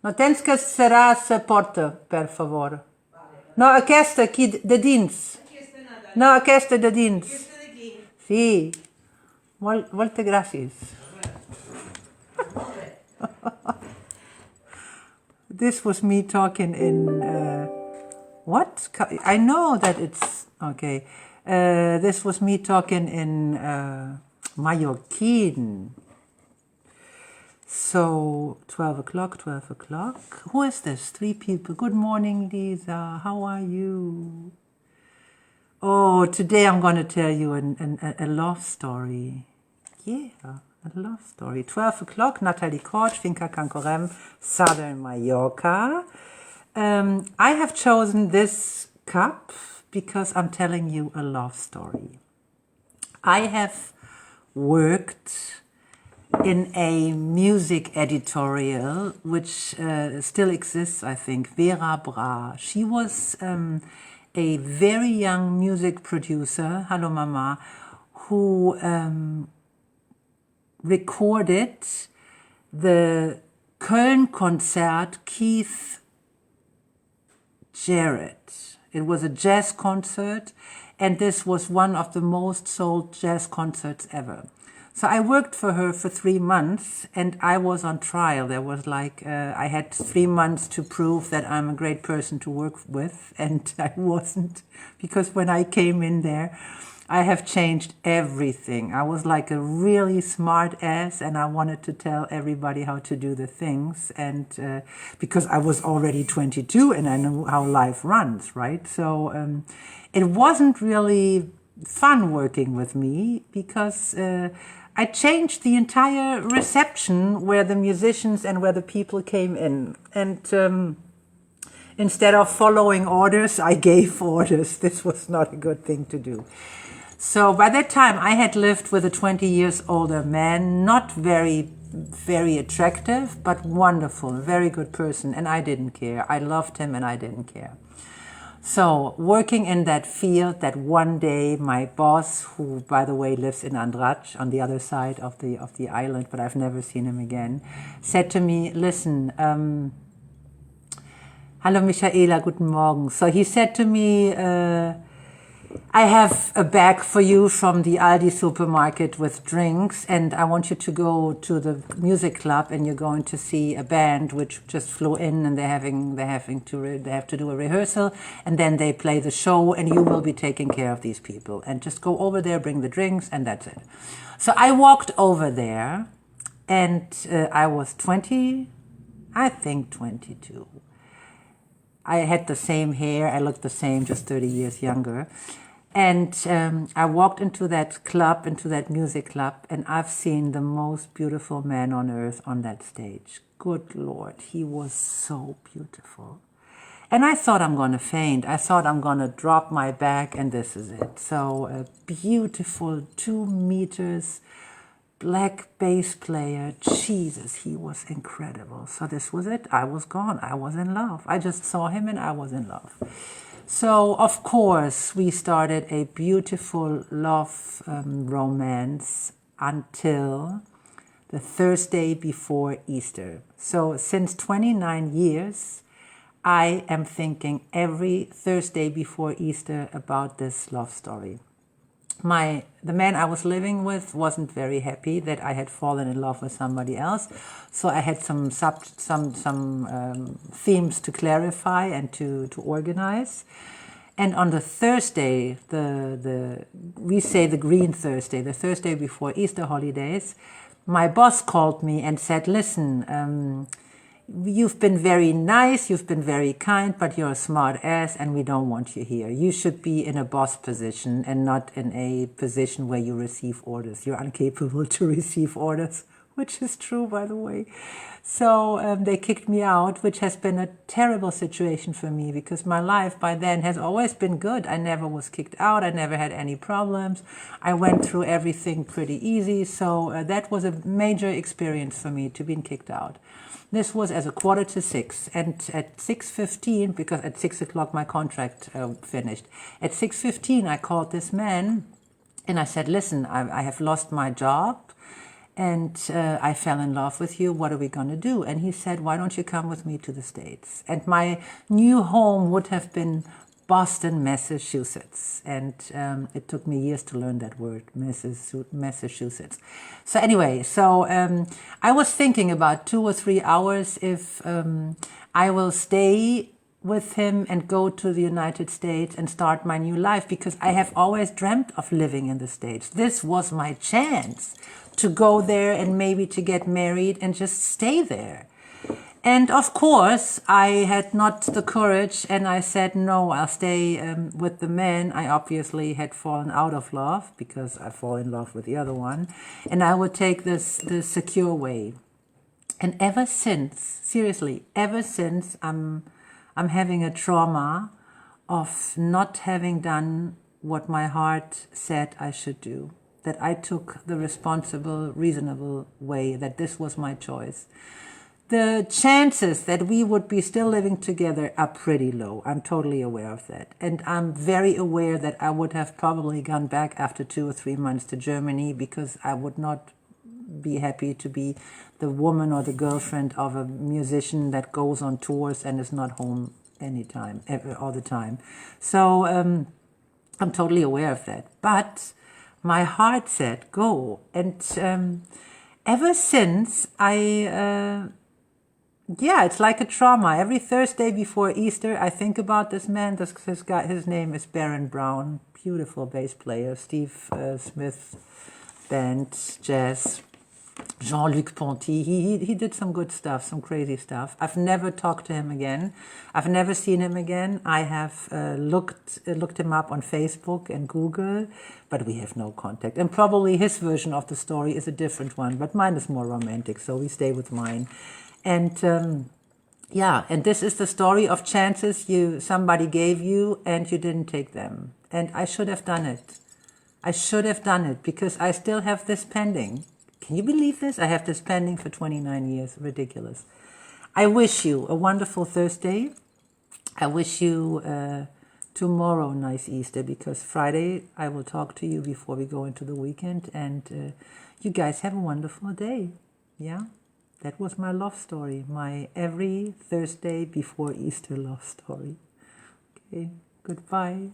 No tens que cerrar a porta, per favor. No, aquesta aqui de dins. No, aquesta de dins. Sí. Moltes gràcies. This was me talking in... what? I know that it's... Okay. This was me talking in Mallorquin. So, 12 o'clock. Who is this? 3 people. Good morning, Lisa. How are you? Oh, today I'm going to tell you a love story. Yeah, a love story. 12 o'clock, Nathalie Korcz, Finca Cancorem, Southern Mallorca. I have chosen this cup because I'm telling you a love story. I have worked in a music editorial which still exists, I think, Vera Bra. She was a very young music producer, hello mama, who recorded the Köln concert Keith Jarrett. It was a jazz concert, and this was one of the most sold jazz concerts ever. So I worked for her for 3 months, and I was on trial. There was like, I had 3 months to prove that I'm a great person to work with, and I wasn't, because when I came in there, I have changed everything. I was like a really smart ass, and I wanted to tell everybody how to do the things, and because I was already 22 and I knew how life runs, right? So it wasn't really fun working with me because I changed the entire reception where the musicians and where the people came in. And instead of following orders, I gave orders. This was not a good thing to do. So by that time, I had lived with a 20 years older man, not very attractive, but wonderful, very good person. And I didn't care. I loved him and I didn't care. So working in that field, that one day my boss, who by the way lives in Andratx on the other side of the island, but I've never seen him again, said to me, listen, hallo Michaela, guten Morgen. So he said to me, I have a bag for you from the Aldi supermarket with drinks, and I want you to go to the music club, and you're going to see a band which just flew in, and they have to do a rehearsal, and then they play the show, and you will be taking care of these people, and just go over there, bring the drinks, and that's it. So I walked over there, and I was 20, I think 22. I had the same hair, I looked the same, just 30 years younger. And I walked into that club, into that music club, and I've seen the most beautiful man on earth on that stage. Good Lord, he was so beautiful. And I thought I'm going to faint. I thought I'm going to drop my bag, and this is it. So a beautiful 2 meters, black bass player. Jesus, he was incredible. So this was it. I was gone. I was in love. I just saw him and I was in love. So, of course, we started a beautiful love romance until the Thursday before Easter. So since 29 years, I am thinking every Thursday before Easter about this love story. The man I was living with wasn't very happy that I had fallen in love with somebody else, so I had some themes to clarify and to organize. And on the Thursday, we say the Green Thursday, the Thursday before Easter holidays, my boss called me and said, "Listen, you've been very nice, you've been very kind, but you're a smart ass and we don't want you here. You should be in a boss position and not in a position where you receive orders. You're incapable to receive orders," which is true, by the way. So they kicked me out, which has been a terrible situation for me because my life by then has always been good. I never was kicked out. I never had any problems. I went through everything pretty easy. So that was a major experience for me to be kicked out. This was as a 5:45, and at 6:15, because at 6 o'clock my contract finished, at 6:15 I called this man and I said, "Listen, I have lost my job and I fell in love with you. What are we going to do? And he said, why don't you come with me to the States? And my new home would have been Boston, Massachusetts. And it took me years to learn that word, Massachusetts. So anyway, I was thinking about 2 or 3 hours if I will stay with him and go to the United States and start my new life, because I have always dreamt of living in the States. This was my chance to go there and maybe to get married and just stay there. And of course, I had not the courage, and I said, no, I'll stay with the man. I obviously had fallen out of love because I fall in love with the other one, and I would take the secure way. And ever since, seriously, ever since, I'm having a trauma of not having done what my heart said I should do, that I took the responsible, reasonable way, that this was my choice. The chances that we would be still living together are pretty low. I'm totally aware of that. And I'm very aware that I would have probably gone back after 2 or 3 months to Germany, because I would not be happy to be the woman or the girlfriend of a musician that goes on tours and is not home anytime, all the time. So I'm totally aware of that. But my heart said, go. And ever since it's like a trauma. Every Thursday before Easter, I think about this man. This guy, his name is Baron Brown, beautiful bass player, Steve Smith band, jazz. Jean-Luc Ponty, he did some good stuff, some crazy stuff. I've never talked to him again. I've never seen him again. I have looked him up on Facebook and Google, but we have no contact. And probably his version of the story is a different one, but mine is more romantic, so we stay with mine. And and this is the story of chances somebody gave you and you didn't take them. And I should have done it. I should have done it, because I still have this pending. Can you believe this? I have this pending for 29 years. Ridiculous. I wish you a wonderful Thursday. I wish you tomorrow nice Easter, because Friday I will talk to you before we go into the weekend. And you guys have a wonderful day. Yeah? That was my love story. My every Thursday before Easter love story. Okay. Goodbye.